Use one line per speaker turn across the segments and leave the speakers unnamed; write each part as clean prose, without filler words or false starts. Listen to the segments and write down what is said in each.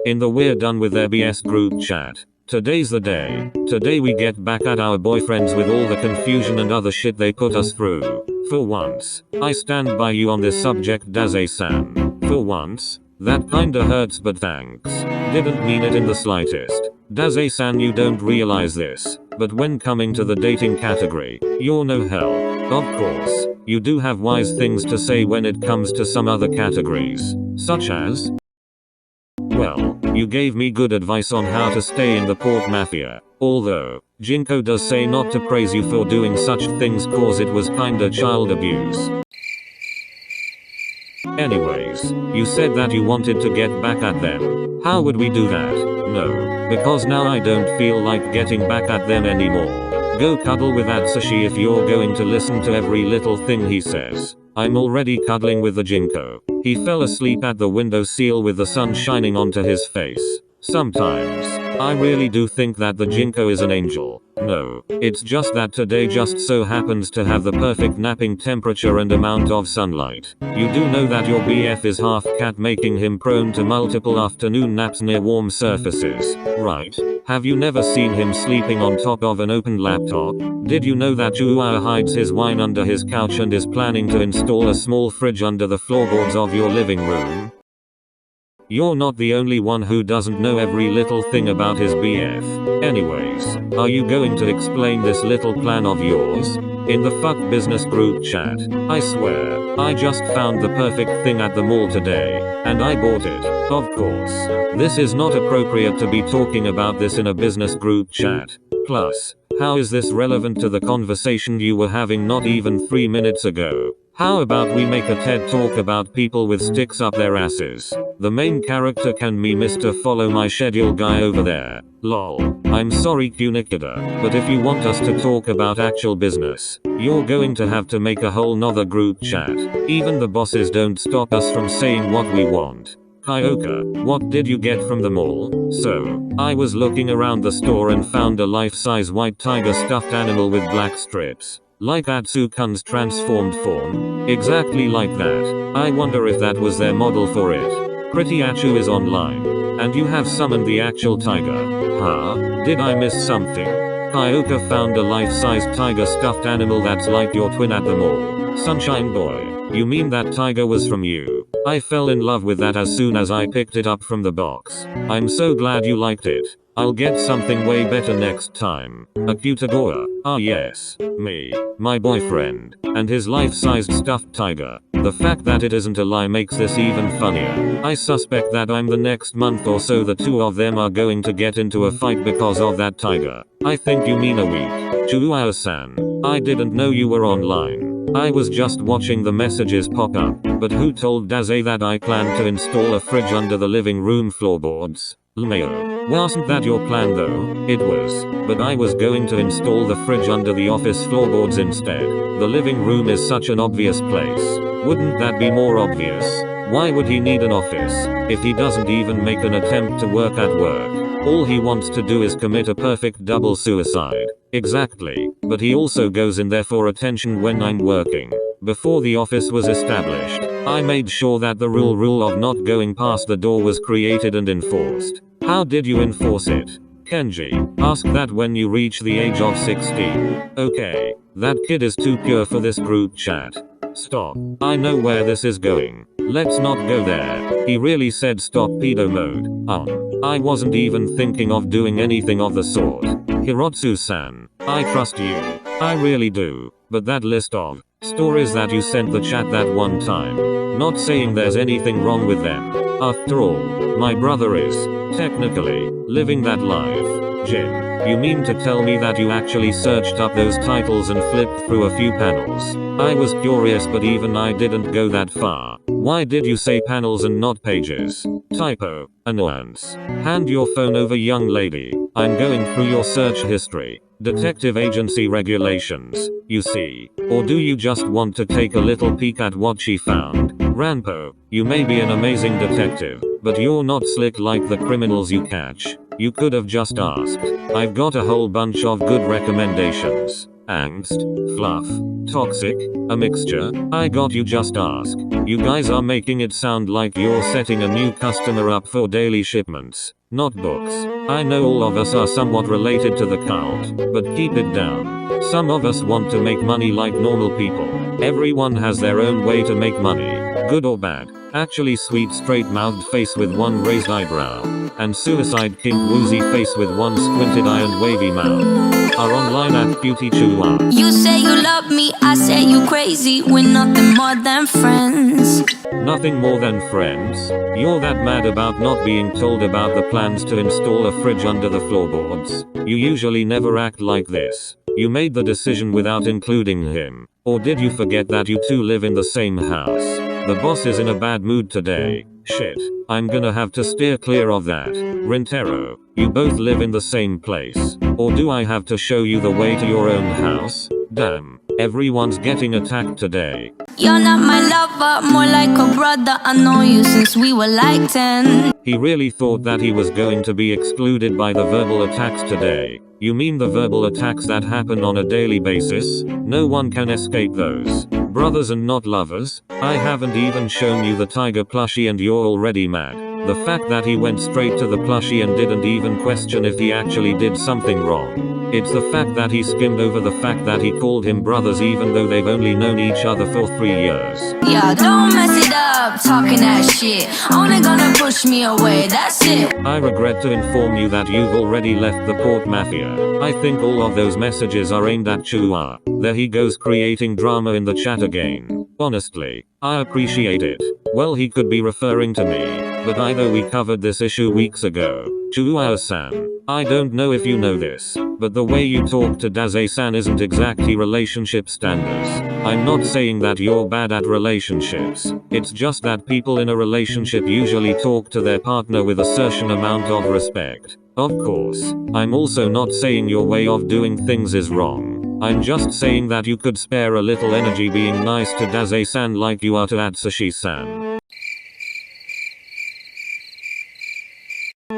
In the We're Done with their BS group chat. Today's the day. Today we get back at our boyfriends with all the confusion and other shit they put us through. For once, I stand by you on this subject, Daze-san. For once. That kinda hurts, but thanks. Didn't mean it in the slightest. Daze-san, you don't realize this, but when coming to the dating category, you're no help. Of course, you do have wise things to say when it comes to some other categories. Such as? Well, you gave me good advice on how to stay in the port mafia. Although, Jinko does say not to praise you for doing such things cause it was kinda child abuse. Anyways, you said that you wanted to get back at them. How would we do that? No, because now I don't feel like getting back at them anymore. Go cuddle with Atsushi if you're going to listen to every little thing he says. I'm already cuddling with the Jinko. He fell asleep at the windowsill with the sun shining onto his face. Sometimes, I really do think that the Jinko is an angel. No, it's just that today just so happens to have the perfect napping temperature and amount of sunlight. You do know that your BF is half cat, making him prone to multiple afternoon naps near warm surfaces, right? Have you never seen him sleeping on top of an open laptop? Did you know that Juwa hides his wine under his couch and is planning to install a small fridge under the floorboards of your living room? You're not the only one who doesn't know every little thing about his BF. Anyways, are you going to explain this little plan of yours? In the fuck business group chat. I swear, I just found the perfect thing at the mall today, and I bought it. Of course, this is not appropriate to be talking about this in a business group chat. Plus, how is this relevant to the conversation you were having not even 3 minutes ago? How about we make a TED talk about people with sticks up their asses? The main character can be Mr. Follow My Schedule guy over there. Lol. I'm sorry Kunikida, but if you want us to talk about actual business, you're going to have to make a whole nother group chat. Even the bosses don't stop us from saying what we want. Kyoka, what did you get from the mall? So, I was looking around the store and found a life-size white tiger stuffed animal with black strips. Like Atsukun's transformed form? Exactly like that. I wonder if that was their model for it. Pretty Achu is online. And you have summoned the actual tiger. Huh? Did I miss something? Kyoka found a life-sized tiger stuffed animal that's like your twin at the mall. Sunshine boy, you mean that tiger was from you? I fell in love with that as soon as I picked it up from the box. I'm so glad you liked it. I'll get something way better next time. Akutagawa. Ah yes, me, my boyfriend, and his life-sized stuffed tiger. The fact that it isn't a lie makes this even funnier. I suspect that the next month or so the two of them are going to get into a fight because of that tiger. I think you mean a week. Chuao-san, I didn't know you were online. I was just watching the messages pop up, but who told Daze that I planned to install a fridge under the living room floorboards? Lmao. Wasn't that your plan though? It was, but I was going to install the fridge under the office floorboards instead. The living room is such an obvious place. Wouldn't that be more obvious? Why would he need an office, if he doesn't even make an attempt to work at work? All he wants to do is commit a perfect double suicide. Exactly, but he also goes in there for attention when I'm working. Before the office was established, I made sure that the rule of not going past the door was created and enforced. How did you enforce it? Kenji, ask that when you reach the age of 16. Okay, that kid is too pure for this group chat. Stop. I know where this is going. Let's not go there. He really said stop pedo mode. I wasn't even thinking of doing anything of the sort. Hirotsu-san, I trust you. I really do. But that list of stories that you sent the chat that one time. Not saying there's anything wrong with them. After all, my brother is, technically, living that life. Jin, you mean to tell me that you actually searched up those titles and flipped through a few panels? I was curious but even I didn't go that far. Why did you say panels and not pages? Typo. Annoyance. Hand your phone over, young lady. I'm going through your search history. Detective agency regulations, you see. Or do you just want to take a little peek at what she found? Ranpo, you may be an amazing detective, but you're not slick like the criminals you catch. You could have just asked. I've got a whole bunch of good recommendations. angst, fluff, toxic, a mixture? I got you, just ask. You guys are making it sound like you're setting a new customer up for daily shipments, not books. I know all of us are somewhat related to the cult, but keep it down. Some of us want to make money like normal people. Everyone has their own way to make money, good or bad. Actually sweet straight-mouthed face with one raised eyebrow, and suicide kink woozy face with one squinted eye and wavy mouth. Are online at Cutie Chua.
You say you love me, I say you crazy. We're nothing more than friends.
Nothing more than friends? You're that mad about not being told about the plans to install a fridge under the floorboards? You usually never act like this. You made the decision without including him. Or did you forget that you two live in the same house? The boss is in a bad mood today. Shit. I'm gonna have to steer clear of that. Rintero, you both live in the same place. Or do I have to show you the way to your own house? Damn. Everyone's getting attacked today.
You're not my lover, more like a brother. I know you since we were like 10.
He really thought that he was going to be excluded by the verbal attacks today. You mean the verbal attacks that happen on a daily basis? No one can escape those. Brothers and not lovers? I haven't even shown you the tiger plushie and you're already mad. The fact that he went straight to the plushie and didn't even question if he actually did something wrong. It's the fact that he skimmed over the fact that he called him brothers even though they've only known each other for 3 years.
Yeah, don't mess it up, talking that shit. Only gonna push me away, that's it.
I regret to inform you that you've already left the Port Mafia. I think all of those messages are aimed at Chua. There he goes creating drama in the chat again. Honestly, I appreciate it. Well, he could be referring to me, but I know we covered this issue weeks ago. Chua-san, I don't know if you know this, but the way you talk to Daze-san isn't exactly relationship standards. I'm not saying that you're bad at relationships. It's just that people in a relationship usually talk to their partner with a certain amount of respect. Of course, I'm also not saying your way of doing things is wrong. I'm just saying that you could spare a little energy being nice to Daze-san like you are to Atsushi-san.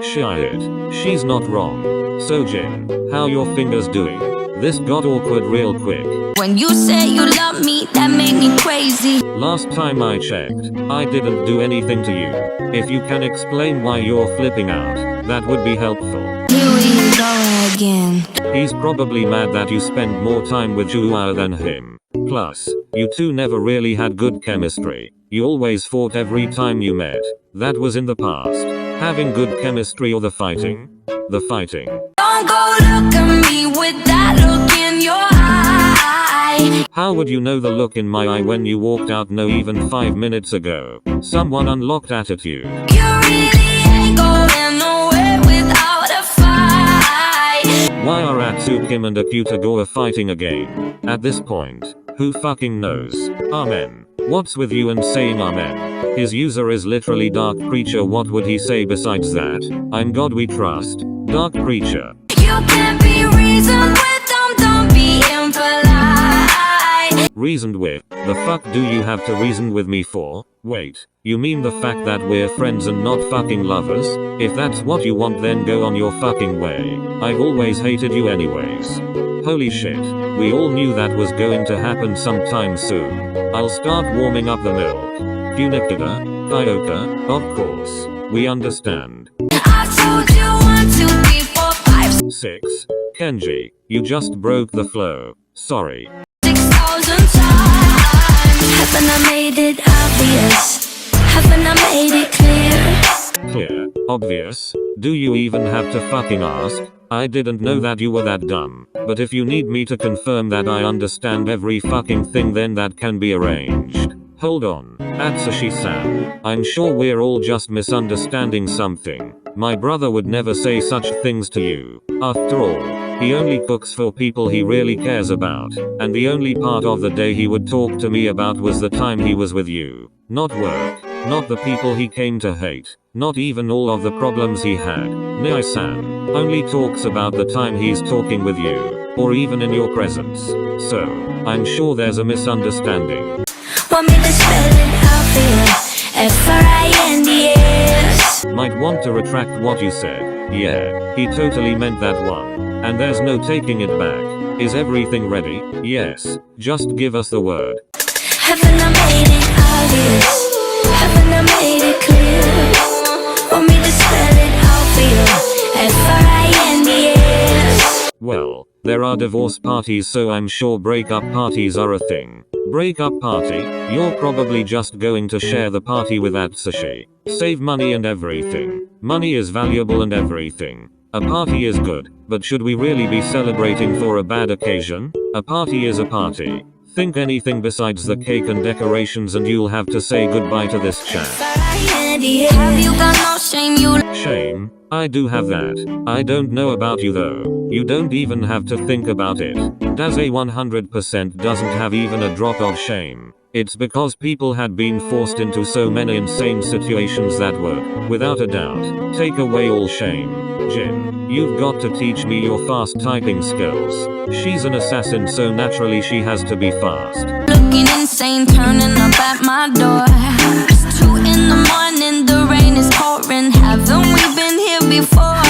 Shit. She's not wrong. Sojin, how your fingers doing? This got awkward real quick.
When you say you love me, that made me crazy.
Last time I checked, I didn't do anything to you. If you can explain why you're flipping out, that would be helpful.
Here we go again.
He's probably mad that you spend more time with Chua than him. Plus, you two never really had good chemistry. You always fought every time you met. That was in the past. Having good chemistry or the fighting? The fighting.
Don't go look at me with that look in your eye.
How would you know the look in my eye when you walked out no even 5 minutes ago? Someone unlocked attitude.
You really ain't going nowhere without a fight.
Why are Atsukim and Akutagawa fighting again? At this point, who fucking knows? Amen. What's with you and saying amen? His user is literally Dark Creature. What would he say besides that? I'm God we trust. Dark Creature.
You can't be reasoned with them, don't be impolite.
Reasoned with? The fuck do you have to reason with me for? Wait, you mean the fact that we're friends and not fucking lovers? If that's what you want, then go on your fucking way. I've always hated you anyways. Holy shit, we all knew that was going to happen sometime soon. I'll start warming up the milk. Kunikida, Kyoka, of course. We understand.
I told you 1, 2, 3, 4, 5,
6. Kenji, you just broke the flow. Sorry.
6,000 times. Haven't I made it obvious? Haven't I made it clear?
Clear. Obvious. Do you even have to fucking ask? I didn't know that you were that dumb. But if you need me to confirm that I understand every fucking thing, then that can be arranged. Hold on. Atsushi-san. I'm sure we're all just misunderstanding something. My brother would never say such things to you. After all, he only cooks for people he really cares about. And the only part of the day he would talk to me about was the time he was with you. Not work. Not the people he came to hate. Not even all of the problems he had. Nai-san only talks about the time he's talking with you. Or even in your presence. So, I'm sure there's a misunderstanding.
Want me to spell it out for you? F-R-I-N-D-S.
Might want to retract what you said. Yeah, he totally meant that one. And there's no taking it back. Is everything ready? Yes. Just give us the word.
Haven't I made it obvious? Haven't I made it clear? Want me to spell it out for you? Friends.
Well, there are divorce parties, so I'm sure breakup parties are a thing. Breakup party? You're probably just going to share the party with Atsushi. Save money and everything. Money is valuable and everything. A party is good, but should we really be celebrating for a bad occasion? A party is a party. Think anything besides the cake and decorations and you'll have to say goodbye to this chat.
Have you got no shame, you?
Shame? I do have that. I don't know about you though. You don't even have to think about it. Daze 100% doesn't have even a drop of shame. It's because people had been forced into so many insane situations that would, without a doubt, take away all shame. Jin, you've got to teach me your fast typing skills. She's an assassin, so naturally she has to be fast.
Looking insane, turning up at my door. It's 2 in the morning, the rain is pouring. Haven't we been here before?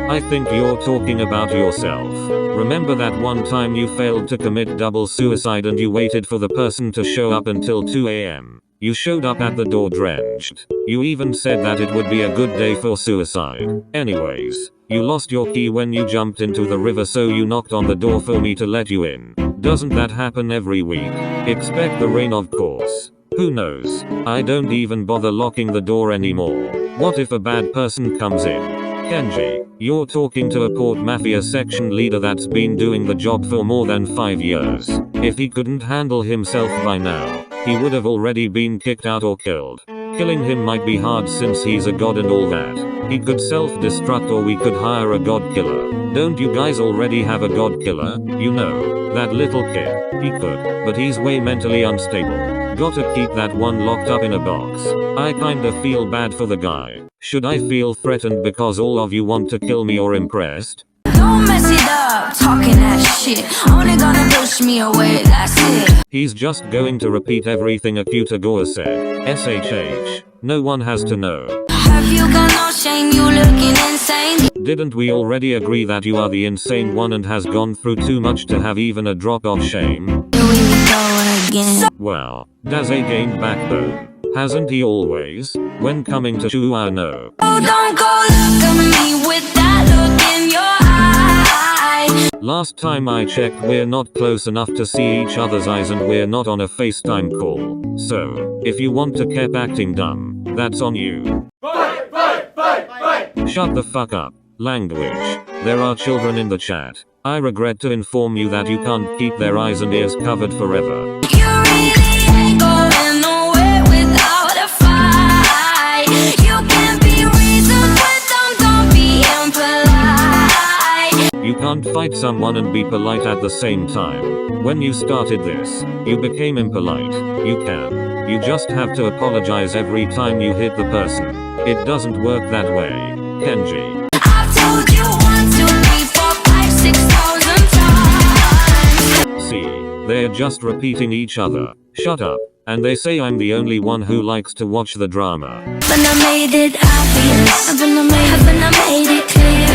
I think you're talking about yourself. Remember that one time you failed to commit double suicide and you waited for the person to show up until 2 a.m. You showed up at the door drenched. You even said that it would be a good day for suicide. Anyways, you lost your key when you jumped into the river, so you knocked on the door for me to let you in. Doesn't that happen every week? Expect the rain, of course. Who knows? I don't even bother locking the door anymore. What if a bad person comes in? Kenji, you're talking to a Port Mafia section leader that's been doing the job for more than 5 years. If he couldn't handle himself by now, he would have already been kicked out or killed. Killing him might be hard since he's a god and all that. He could self-destruct or we could hire a god killer. Don't you guys already have a god killer? You know, that little kid. He could, but he's way mentally unstable. Gotta keep that one locked up in a box. I kinda feel bad for the guy. Should I feel threatened because all of you want to kill me or impressed?
Don't mess it up, talking that shit. Only gonna push me away, that's it.
He's just going to repeat everything Akutagawa said. SHH. No one has to know.
Have you got no shame, you looking insane?
Didn't we already agree that you are the insane one and has gone through too much to have even a drop of shame?
Here we go again.
Well, Daze gained backbone. Hasn't he always? When coming to Chuano.
Oh, don't go look at me with that look in your eye.
Last time I checked, we're not close enough to see each other's eyes and we're not on a FaceTime call. So, if you want to keep acting dumb, that's on you.
Fight, fight, fight, fight!
Shut the fuck up. Language. There are children in the chat. I regret to inform you that you can't keep their eyes and ears covered forever.
You really ain't going nowhere without a fight. You can't be reasoned with them, don't be impolite.
You can't fight someone and be polite at the same time. When you started this, you became impolite. You can. You just have to apologize every time you hit the person. It doesn't work that way. Kenji.
I've told you 1, 2, 3, 4, 5, 6,000 times.
See, they're just repeating each other. Shut up. And they say I'm the only one who likes to watch the drama.
But I made it obvious. Haven't I made it clear?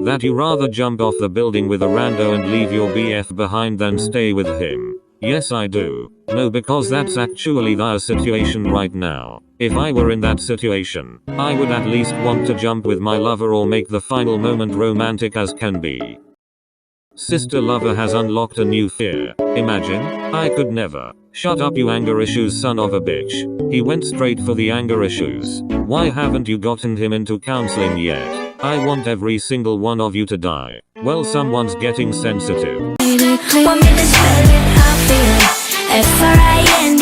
That you rather jump off the building with a rando and leave your BF behind than stay with him. Yes, I do. No, because that's actually the situation right now. If I were in that situation, I would at least want to jump with my lover or make the final moment romantic as can be. Sister lover has unlocked a new fear. Imagine. I could never. Shut up, you anger issues son of a bitch. He went straight for the anger issues. Why haven't you gotten him into counseling yet? I want every single one of you to die. Well, someone's getting sensitive.
Want me to spell it out for you? Friends.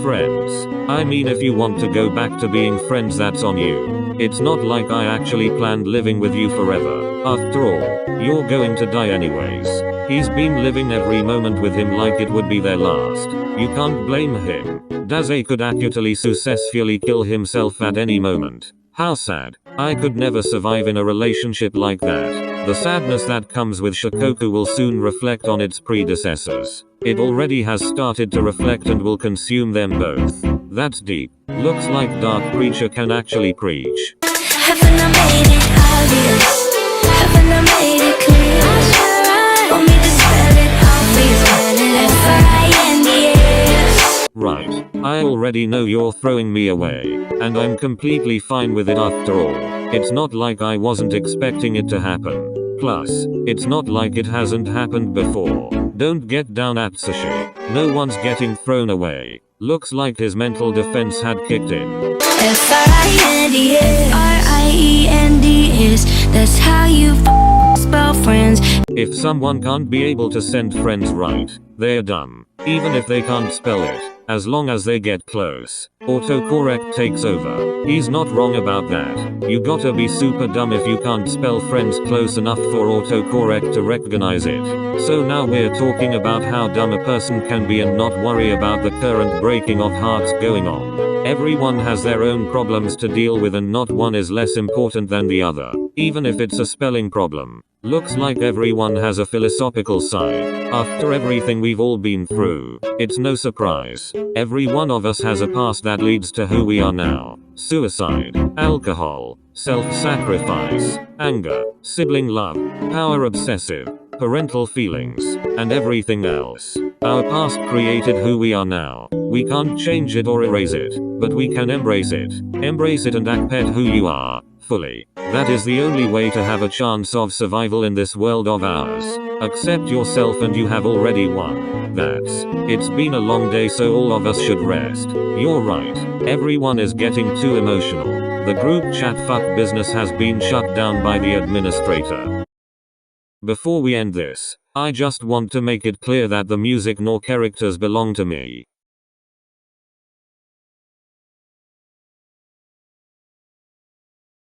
Friends. I mean, if you want to go back to being friends, that's on you. It's not like I actually planned living with you forever. After all, you're going to die anyways. He's been living every moment with him like it would be their last. You can't blame him. Daze could acutely successfully kill himself at any moment. How sad. I could never survive in a relationship like that. The sadness that comes with Shikoku will soon reflect on its predecessors. It already has started to reflect and will consume them both. That's deep. Looks like Dark Preacher can actually preach.
Haven't I made it obvious? Haven't I made it clear? Want
Right. I already know you're throwing me away. And I'm completely fine with it after all. It's not like I wasn't expecting it to happen. Plus, it's not like it hasn't happened before. Don't get down at Sashi. No one's getting thrown away. Looks like his mental defense had kicked in.
Friends, that's how you spell friends.
If someone can't be able to send friends right, they're dumb. Even if they can't spell it, as long as they get close, autocorrect takes over. He's not wrong about that. You gotta be super dumb if you can't spell friends close enough for autocorrect to recognize it. So now we're talking about how dumb a person can be and not worry about the current breaking of hearts going on. Everyone has their own problems to deal with and not one is less important than the other, even if it's a spelling problem. Looks like everyone has a philosophical side. After everything we've all been through, it's no surprise. Every one of us has a past that leads to who we are now. Suicide, alcohol, self-sacrifice, anger, sibling love, power obsessive, parental feelings, and everything else. Our past created who we are now. We can't change it or erase it, but we can embrace it. Embrace it and accept who you are, fully. That is the only way to have a chance of survival in this world of ours. Accept yourself and you have already won. It's been a long day, so all of us should rest. You're right. Everyone is getting too emotional. The group chat fuck business has been shut down by the administrator. Before we end this, I just want to make it clear that the music nor characters belong to me.